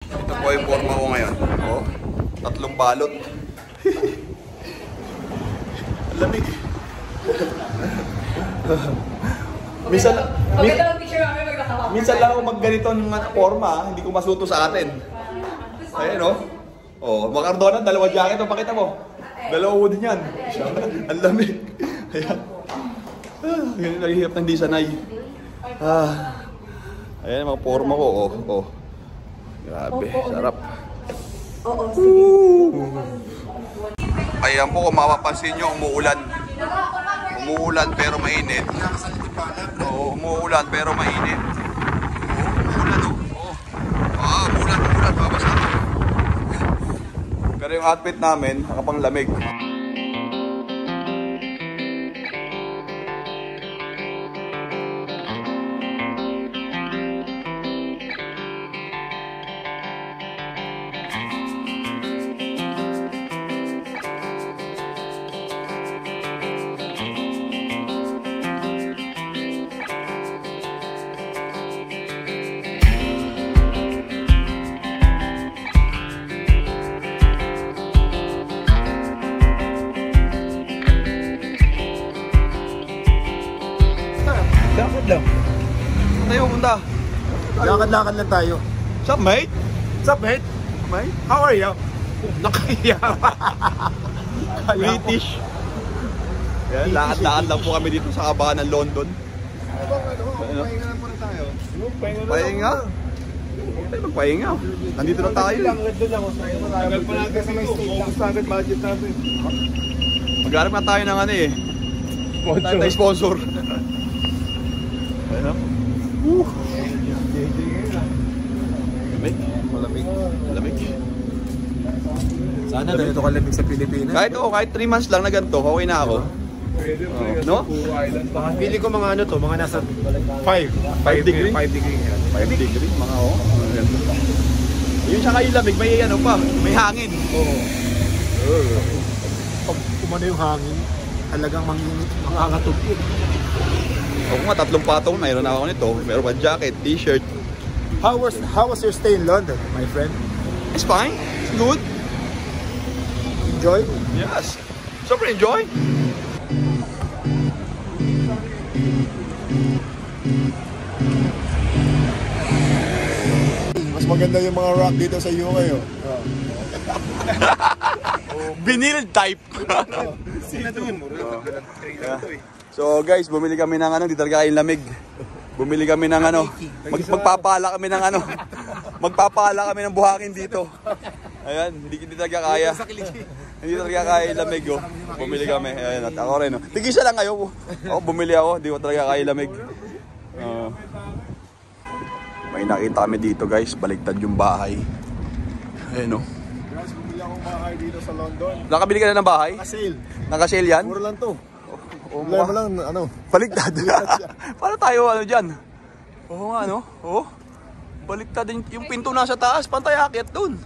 Ito po yung forma ko ngayon. Oh, 3 balot. Lamig. Minsan lang ako magganito ng forma, hindi ko masuto sa atin. Ayan o. Oh, Macardona, 2 jacket o, pakita mo. 2 wood yan. Ang lamig. Ayan. Ganyan naghihirap ng di sanay. Ayan mga forma ko. Oh. Grabe, sarap. Oo, sige. Ayan po, kung mapapansin nyo, umuulan. Umuulan pero mainit. Oo, umuulan pero mainit. Umuulan oh. Umuulan, babasa. Pero yung outfit namin, nakapanglamig. Lakad lang. Tayo punta. Lakad-lakad lang tayo. What's up, mate? What's up, mate? Mate? How are you? Nakahiya. British. Yan, lakad-lakad lang po kami dito sa kabahan ng London. Pahinga lang muna tayo. Pahinga? Huwag tayo magpahinga. Nandito na tayo. Tagal pa natin sa may state. Tapos agad budget natin. Magharap na tayo ng ano eh. Tayo sponsor. Ayun o. Lamig. Malamig. Sana ganito kalamig sa Pilipinas. Kahit 3 months lang na ganito, okay na ako. Pwede no? Pili ko mga ano to, mga nasa 5 degree? 5 degree. 5 degree, mga yung saka yung lamig, may ano pa, may hangin. Oo. Pag kumano yung hangin, talagang mangangatog. Ako nga, 3 patong, mayroon ako nito. Meron pa jacket, t-shirt. How was your stay in London, my friend? It's fine. It's good. Enjoy? Yes. Super enjoy. Mas maganda yung mga rock dito sa UK. Vinyl type. So guys, bumili kami ng ano, di talaga kayong lamig. Bumili kami ng ano, magpapala kami ng ano. Magpapala kami ng buhangin dito. Ayan, hindi talaga kaya. Hindi talaga kaya yung lamig oh. Bumili kami. Ayan, at ako rin oh. Tigisa lang kayo. Oh, bumili ako, di ko talaga kaya lamig. May nakita kami dito guys, baligtad yung bahay. Ayan oh. Guys, bumili akong bahay dito sa London. Nakabili ka na ng bahay? Naka-sale. Naka-sale yan? Mura lang to. Problema lang, ano? Baligtad. Paano tayo ano dyan? Oo nga no? Oo. Baligtad yung pinto nasa taas, pantay akyat dun.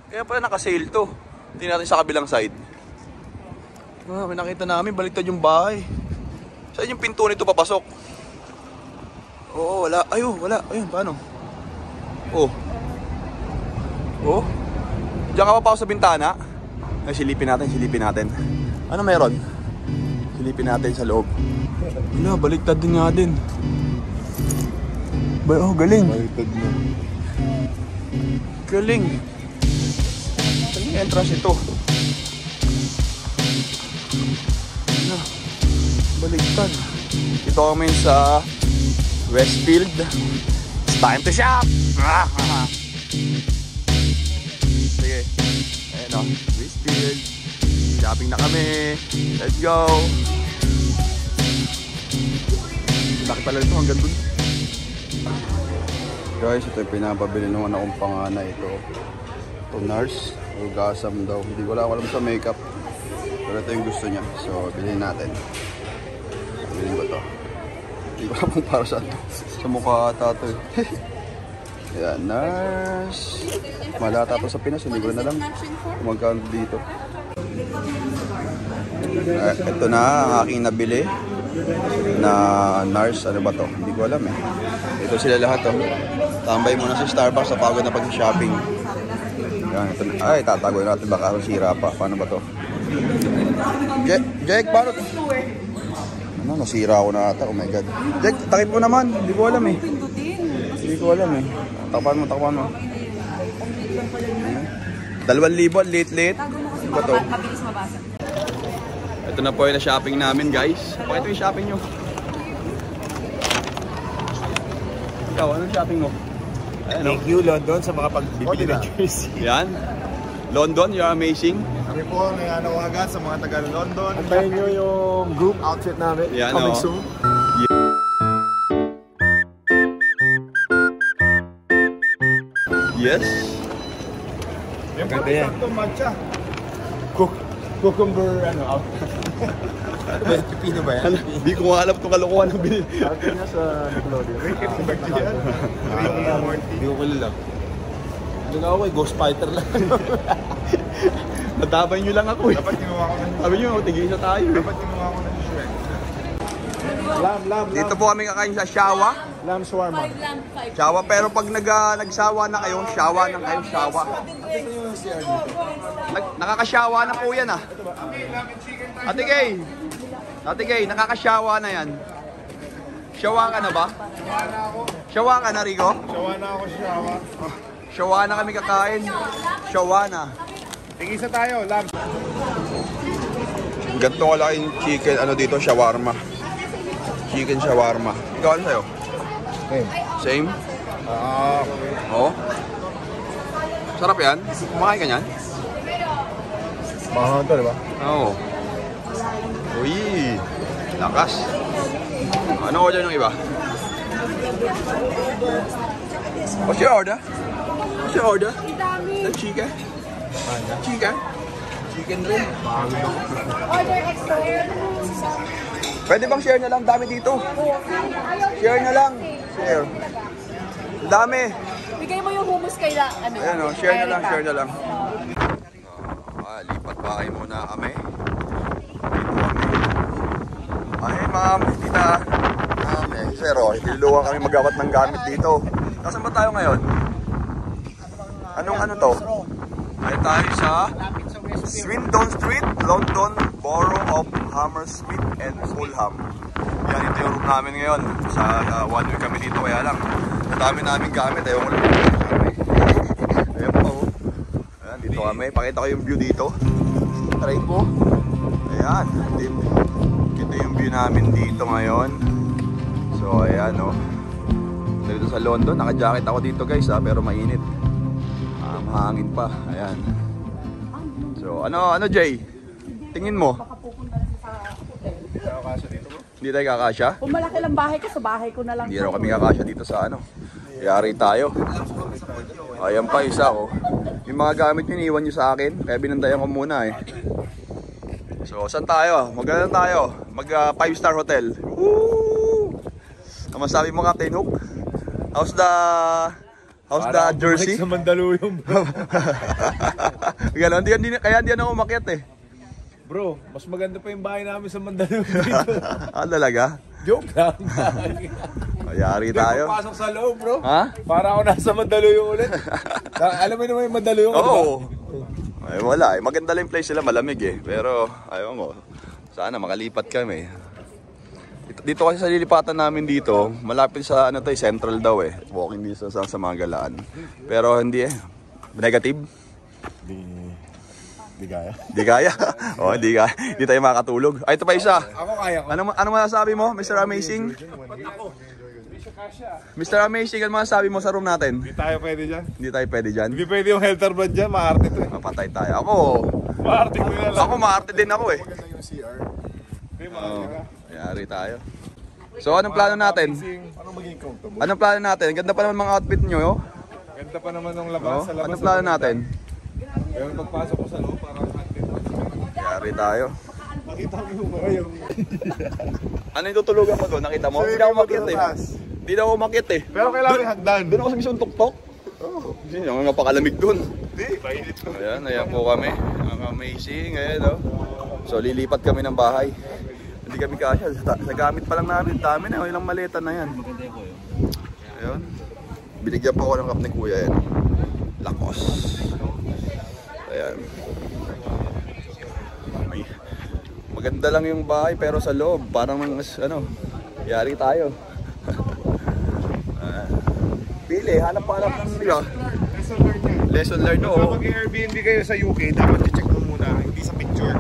Kaya pala naka-sale to. Tingnan natin sa kabilang side. May nakita namin, baligtad yung bahay. Saan yung pinto nito papasok? Oo, wala. Ayun, wala. Ayun, paano? Oh. Oh. Diyan ka pa sa bintana. Ay, silipin natin. Ano meron? Silipin natin sa loob. Wala, baliktad din nga din. Oh, galing. Baliktad na. Galing. Saan yung entrance ito? Ano? Baliktad. Ito kami sa Westfield. It's time to shop! Sige. Ayan o, Westfield. Shopping na kami. Let's go! Laki pala ito hanggang dun. Guys, ito yung pinapabili ng anak kong panganay ito. Tonars. Orgasm daw. Hindi ko alam sa makeup. Pero ito yung gusto niya. So, bilhin natin. Bilhin ko ito. Hindi ko alam kung para saan ito. Sa mukha ata ito eh. Ayan, nurse. Malata ito sa Pinas. Hindi ko na alam kung magkano dito. Ito na ang aking nabili. na nurse, ano ba to? Hindi ko alam eh. Ito sila lahat oh. Tambay muna sa Starbucks sa pagod na pag-shopping. Yan, ito, ay, tatago natin baka sira pa. Paano ba to? Jake, paano? Ano, nasira ako na ata. Oh my God. Jake, takip mo naman. Hindi ko alam eh. Hindi ko alam eh. Takpan mo. 2,000, late. Ano ba to? Mabilis mabasa. Ito na po yung na-shopping namin, guys. Pakita yung shopping nyo. Ikaw, anong shopping mo? Ayan, Thank you, London, sa mga pagbibili ng jersey. Yan. London, you're amazing. Kami po, nangano agad sa mga taga-London. Antayin nyo yung group outfit namin. Yan, coming oh. soon. Yes. Yung ganda yan. Matcha. Cucumber, ano, pipino ba yan? Hindi ko nga alam itong kalokohan ng binili. Ate niya sa Nickelodeon. Hindi ko kilala. Doon ako kay Ghost Fighter lang. Natabay nyo lang ako eh. Dapat kinuha ko na. Sabi nyo, tigisa tayo eh. Dapat kinuha ko na Shrek. Lamb. Dito po kami kakain sa Shawa. Lamb shawarma. Shawa, pero pag nagsawa na kayo, shawa na kayo, shawa. Nakakasyawa na po yan ah. Ate Kay, nakakasyawa na yan. Shawa ka na ba? Shawa ka na, Rico? Shawa na ako, shawa. Shawa na kami kakain. Shawa na. Tigisa tayo, lamb. Ganito kalaking chicken, ano dito, shawarma. Chicken shawarma. Ikaw ano sa'yo? Same? Oo. Sarap yan? Kumakain ka niyan? Mahal to, di ba? Oo. Uy, lakas. Ano order ng iba? What's your order? The chicken? Chicken rin. Order extra. Pwede bang share na lang? Dami dito. Share na lang. Share. Dami. Bigay mo yung hummus kay ano. Ayan o, share na lang. Lipat bahay muna kami. Ay, ma'am, tita. Pero, iluluwa kami magawat ng gamit dito. Nasaan ba tayo ngayon? Anong ano to? Ay tayo sa Swindon Street, London, Borough of Hammersmith and Fulham. Yan, ito yung room namin ngayon. Sa 1 week kami dito, kaya lang dami namin gamit. Ayaw ko lang. Ayan po. Ayan, dito kami. Pakita ko yung view dito. Try mo. Ayan. Ito yung view namin dito ngayon. So, ayan o. Dito sa London. Naka-jacket ako dito guys ha, pero mainit. Mahangin pa. Ayan. So, ano Jay? Tingin mo? Hindi tayo kakasya? Kung malaki lang bahay ko, sa bahay ko na lang. Hindi raw kami kakasya dito sa ano. Yari tayo. Ayan pa isa oh. Yung mga gamit nyo, iniwan nyo sa akin. Kaya binandayan ko muna eh. So, saan tayo? Maganda tayo. Mag 5-star hotel. Woo! Ang masabi mo, Captain Hook? How's the jersey? Sa Mandaluyong, bro. Gano'n, kaya hindi ako umakyat eh. Bro, mas maganda pa yung bahay namin sa Mandaluyong dito. Talaga? Joke lang. Yari tayo. Pasok sa loob, bro. Ha? Para ako nasa Mandaluyong ulit. Alam mo naman yung Mandaluyong, Oo. diba? Ay, wala eh. Maganda lang yung place sila, malamig eh. Pero, ayaw ko. Sana makalipat kami. Dito kasi sa lilipatan namin dito, malapit sa ano to, central daw eh. Walking distance sa mga galaan. Pero hindi eh. Negative? Di kaya. Di kaya? Oo, hindi kaya. Hindi tayo makatulog. Ay, ito pa isa. Ako kaya ko. Ano masasabi mo, Mr. Amazing? Mr. Amazing, ano masasabi mo sa room natin? Hindi tayo pwede dyan. Hindi tayo pwede dyan. Hindi pwede yung healther brand dyan. Maarte to eh. Mapatay tayo. Ako, Maarte ko na lang. ako maarte din ako eh. Maganda yung CR. Oo. Yari tayo. So, anong plano natin? Anong maging comfortable? Anong plano natin? Ganda pa naman mga outfit nyo, yo. Ganda pa naman ng labas. Oh, Sa labas. anong plano natin? Pero pagpasok ko sa loob, parang hunted. Yari tayo. Nakita mo yung mga yung... Ano yung tutulugan mo doon? Nakita mo? Hindi na ako umakyat eh. Hindi na ako umakyat eh. Pero kailangan yung hagdan. Doon ako sa mismong tuktok. Hindi naman napakalamig doon. Hindi, painit ko. Ayan po kami. Ang amazing. Ayan o. So lilipat kami ng bahay. Hindi kami kasya. Sa gamit pa lang namin. Dami na. Ilang maleta na yan. Ayun. Binigyan pa ako ng cup ni Kuya yan. Lakos. Ayan. Maganda lang yung bahay pero sa loob parang ano, yari tayo. Pili, hanap-hanap ng nila. Lesson learned, oo. Kapag Airbnb kayo sa UK, dapat i-check mo muna, hindi sa picture.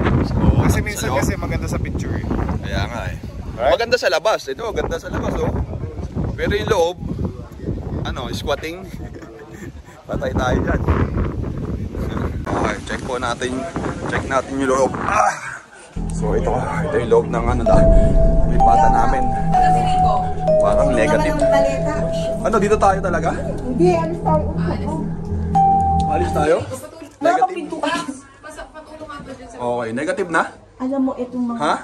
Kasi minsan kasi maganda sa picture eh. Kaya nga eh. Right? Maganda sa labas. Ito, maganda sa labas oh. Pero yung loob, ano, squatting. Patay tayo dyan. Okay, check po natin. Check natin yung loob. So ito yung loob ng ano lipatan namin. Parang negative. Ano, dito tayo talaga? Hindi, alis tayo. Alis tayo? Negative. Okay, negative na? Alam mo, itong mga... Ha?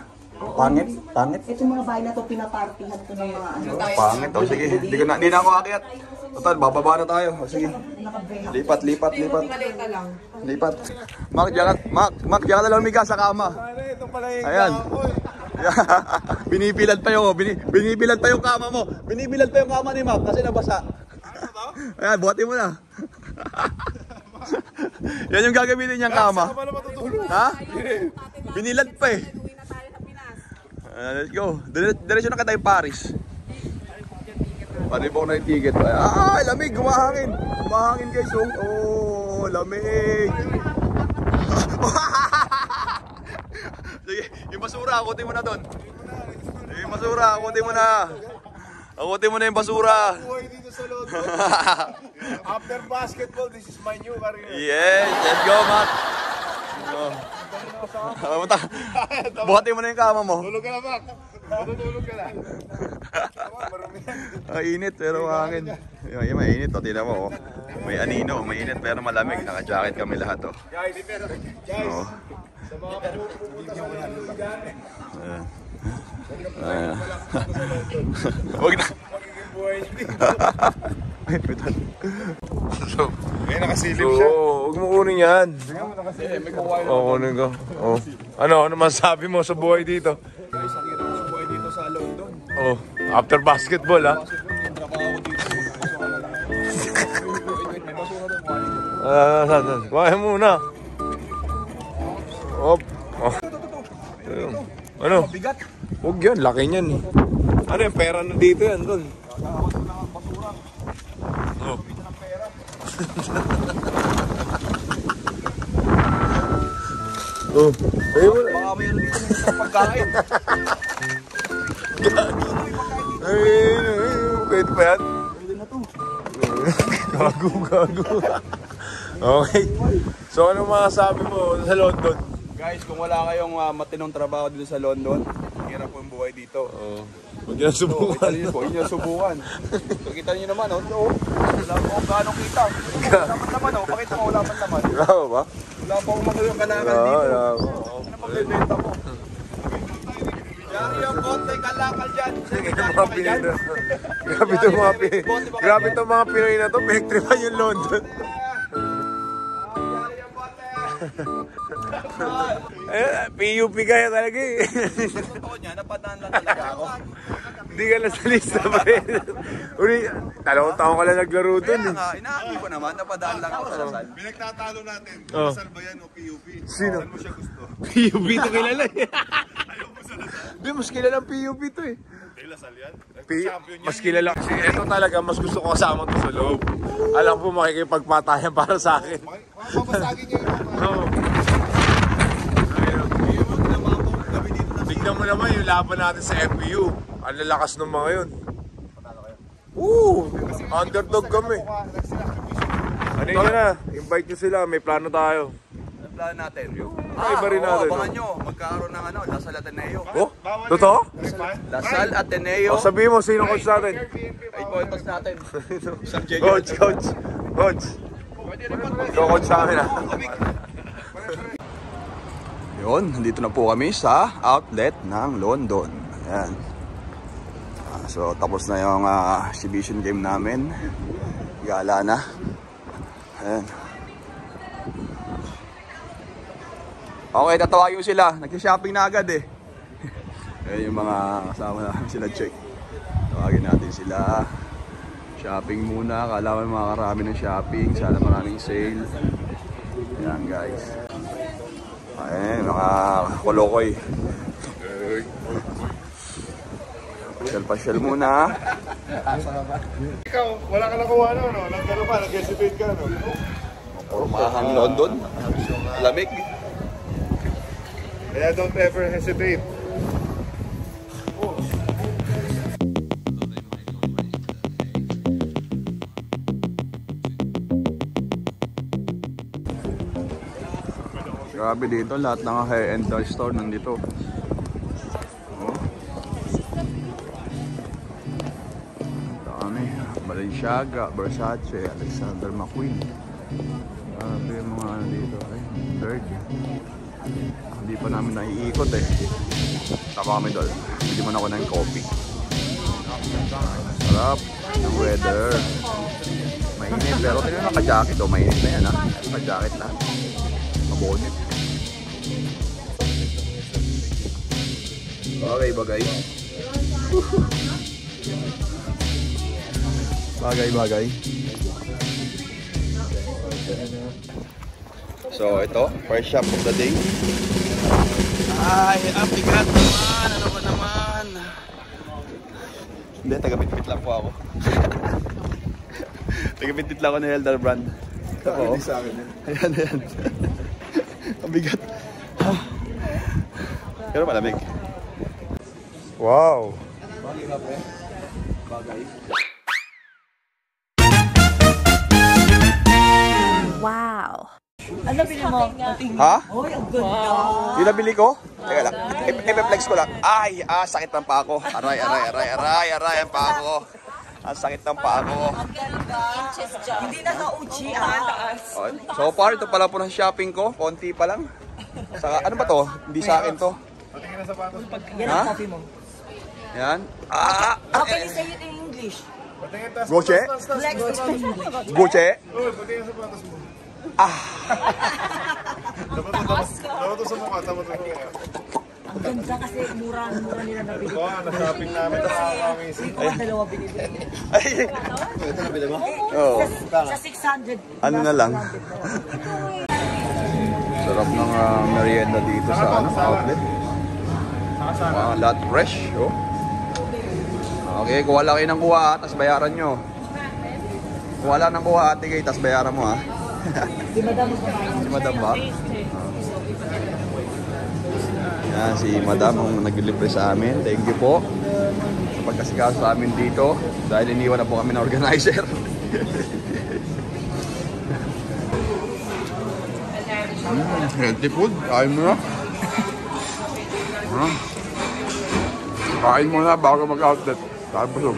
Pangit? Pangit? Itong mga bahay na to, pinapartihan ko ng mga ano. Pangit. O sige, hindi na ako akyat. Total, bababa na tayo. O sige. Lipat. Lipat. Mark, diyan ka na lang miga sa kama. Ayan. Binibilad pa yung kama mo. Binibilad pa yung kama ni Mark kasi nabasa. Ayan, buhatin mo na. Yan yung gagamitin niyang kama. Ha? Binilad pa eh. Let's go. Diretso na ka tayo Paris. Panibok na yung ticket. Ay, lamig. Gumahangin. Gumahangin guys. Oh, lamig. Sige, yung basura. Akutin mo na doon. Yung basura. Akutin mo na. Akutin mo na yung basura. Buhay dito sa London. After basketball, this is my new career. Yes, let's go, Matt. Buhatin mo na yung kama mo. Tulog ka na, Mac. Matutulog ka na. Init pero hangin. Yung mainit oh, tingnan mo oh. May anino, mainit pero malamig. Naka-jacket kami lahat oh. Guys, Oh. sa mga Wag na. magiging buhay dito. Ngayon nakasilip siya. Huwag mo kunin yan. Oo, kunin ko. Oh. Ano masasabi mo sa buhay dito? Guys, ang hirap ng buhay dito sa London. Oh, after basketball ha. Kuhain muna. Oh. Ano? Bigat. Huwag yan, laki niyan eh. Ano yung pera na dito yan, tol? Oh. Oh. Baka mayroon dito ng pagkain. Pwede pa yan? Pwede na to. Gago. Okay. So ano masasabi mo sa London? Guys, kung wala kayong matinong trabaho dito sa London, hirap po yung buhay dito. Huwag yan subukan. Huwag nyo subukan. Pakita nyo naman, oh. Wala po kung gaano kita. Wala naman, pakita mo, wala man naman. Grabe ba? Wala po kung magayong kalakal dito. Ano pang bibenta mo? Yari yung konti kalakal dyan. Grabe itong mga Pinoy na to. Pinagtripan yung London. PUP kaya talaga eh. Totoo niya, napadaan lang talaga ako. Hindi ka na sa lista ba rin? Dalawang taon ka lang naglaro dun Kaya eh. nga, inaakil ko naman, napadaan lang ako sa Lasal. Pinagtatalo natin. Oh. Lasal ba yan o PUP? Sino? Saan mo siya gusto? PUP to kilala eh. Ayaw mo sa Lasal. Hindi, mas kilala ang PUP to eh. Hey, Lasal yan? Champion yan. Mas kilala kasi ito talaga, mas gusto ko kasama to sa loob. Alam ko makikipagpatayan para sa akin. Papasagin niya yung mga... Oo. Tignan mo naman yung laban natin sa FPU. Ang lalakas ng mga yun. Underdog kami. Ano yun na? Invite nyo sila, may plano tayo. Ang plano natin. Iba rin natin. Abangan nyo, magkakaroon ng Lasal Ateneo. Oh? Totoo? Lasal Ateneo. O sabihin mo, sino coach natin? Ay, coach natin. Isang J. Coach. Ikaw coach sa amin ha. Yun, nandito na po kami sa outlet ng London. Ayan. So, tapos na yung exhibition game namin. Gala na. Ayan. Okay, tatawagin mo sila. Nag-shopping na agad eh. Ayan yung mga kasama namin sila check. Tawagin natin sila. Shopping muna. Kala mo makakarami ng shopping. Sana maraming sale. Ayan guys. Ayan mga kolokoy. Pasyal muna. Ikaw, wala ka nakuha no? Nagkano ka, nag-hesitate ka no? Pormahang London. Lamig. Kaya don't ever hesitate. Grabe dito, lahat ng high-end toy store nandito. Oh. Dami. Balenciaga, Versace, Alexander McQueen. Grabe yung mga ano dito. Ay, third. Hindi pa namin naiikot eh. Tama kami doon. Bili man ako ng coffee. Sarap ng weather. Mainit pero tingnan naka-jacket oh. Mainit na yan ha. Naka-jacket na. Mabonit. Bagay, bagay. Bagay, bagay. So, ito, first shop of the day. Ay, apigat naman. Ano ba naman? Hindi, taga-pitpit lang po ako. Taga-pitpit lang ako ng Eldar brand. Hindi sa akin yan. Ayan, ayan. Ang bigat. Pero malamig. Wow! Bagay ka pre? Bagay. Wow. Ano nabili mo? Ha? Uy, ang ganda. Yung nabili ko? Teka lang. I-flex ko lang. Ay, sakit ng paa ko. Aray, ang paa ko. Ang sakit ng paa ko. Hindi na sa uchi, taas. So far, ito pala po ng shopping ko. Konti pa lang. Ano ba to? Hindi sa akin to. Patingin na sapatos mo. Yan ang coffee mo. Yan. How can you say it in English? Patingin tas. Goche? Flex it in English. Goche? Uy, patingin sa sapatos mo. Dapat to sa mukha, dapat to. Ang ganda kasi mura nila nabili. Oo, na-shopping namin na kami. Ikaw ang dalawa binili. Ay! Ito nabili mo? Oo. Sa 600. Ano na lang? Sarap ng merienda dito sa outlet. Lahat fresh. Oh. Okay, kuha lang kayo ng kuha, tapos bayaran nyo. Kuha lang ng kuha, ate kayo, tapos bayaran mo ha. Si Madam mo kumain. Si Madam ba? Yan, si Madam ang naglilibre sa amin. Thank you po sa pagkasikaso sa amin dito. Dahil iniwan na po kami ng organizer. Healthy food. Kain mo na. Kain mo na bago mag-outlet. Kain busog.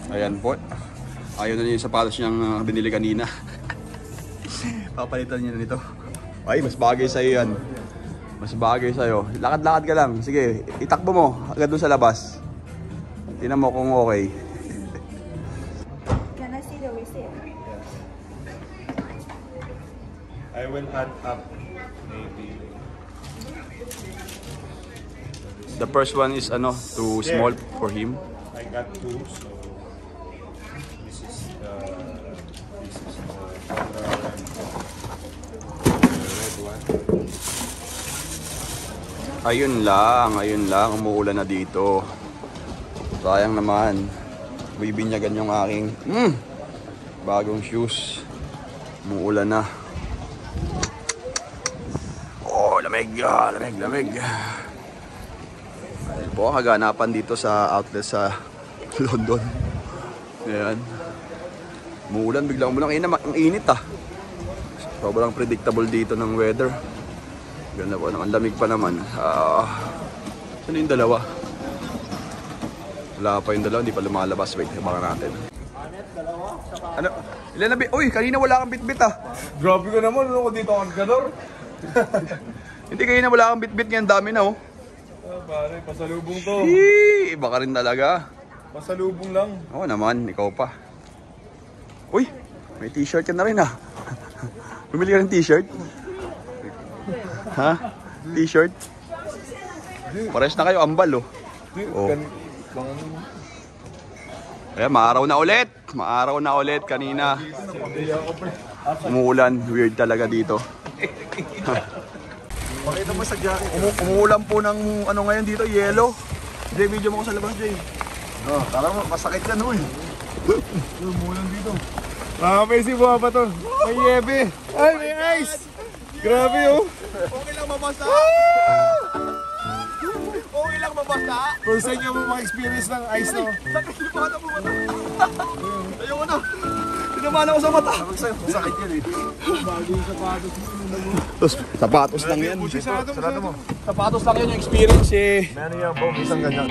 Ayan po. Ayaw na niya yung sapatos niyang binili kanina. Papalitan niya na nito. Ay, mas bagay sa'yo yan. Mas bagay sa'yo. Lakad-lakad ka lang. Sige, itakbo mo agad doon sa labas. Tingnan mo kung okay. Can I see the receipt? I will add up maybe. The first one is too small for him. I got two, so this is the red one. Ayun lang. Umuulan na dito. Sayang naman. Bibinyagan yung aking bagong shoes. Umuulan na. Oh, lamig. Ayun po, kaganapan dito sa outlet sa London. Ayan. Umuulan, biglang umulan. Ang init ah. Sobrang predictable dito ng weather. Ganda po naman, lamig pa naman. Saan yung dalawa? Wala pa yung dalawa, hindi pa lumalabas. Wait, baka natin. Ano? Ilan na Uy, kanina wala kang bitbit ah. Grabe ka naman, ano ko dito ang ganor? Hindi kanina wala kang bitbit ngayon, dami na oh. Pare, pasalubong to. Iba ka rin talaga. Pasalubong lang. Oo naman, ikaw pa. Uy, may t-shirt ka na rin ah. Bumili ka ng t-shirt? Ha? T-shirt? Pares na kayo, ambal oh. Oh. Ayan, maaraw na ulit. Maaraw na ulit kanina. Umuulan. Weird talaga dito. Pakita mo sa jacket. Umuulan po ng ano ngayon dito, yellow. Jay, video mo ko sa labas, Jay. Oh, tara mo, masakit yan, huy. Umulan dito. Amazing buha pa to. May yebe. Ay, may ice. Grabe oh. Okay lang mabasa. Okay lang mabasa. First time nyo mo maka-experience ng ice no. Sakit yung mata mo mata. Ayoko na. Tinamaan ako sa mata. Masakit yan eh. Sapatos lang yan. Sarado mo. Sapatos lang yan yung experience eh. Meron yan po, isang ganyan.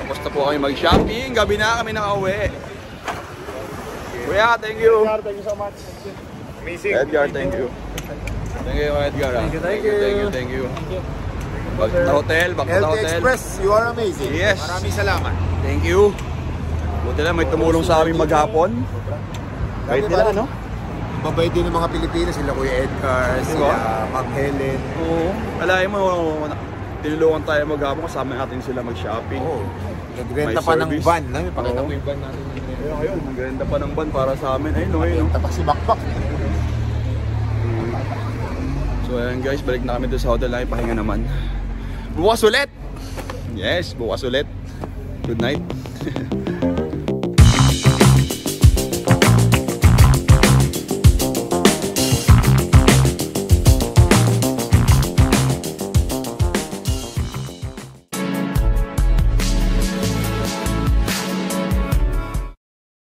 Tapos na po kami mag-shopping. Gabi na kami nakauwi. Kuya, thank you. Thank you so much. Amazing. Edgar, thank you. Thank you, Edgar. Thank you. Back to the hotel, back to the LT hotel. Express, you are amazing. Yes. Maraming salamat. Thank you. Buti lang may tumulong sa amin maghapon. Kahit nila, no? Mabait din ng mga Pilipino, sila Kuya Edgar, sila Ma'am Helen. Oo. Alahin mo, tinulungan tayo maghapon, kasama natin sila mag-shopping. Oo. Nagrenta May pa ng service. van. Pakita Oo. mo yung van natin. Ayun, nagrenta pa ng van para sa amin. Ayun, no, ayun. Nagrenta pa si Bakbak. So ayan guys, balik na kami doon sa hotel na ipahinga naman. Bukas ulit! Yes, bukas ulit. Good night.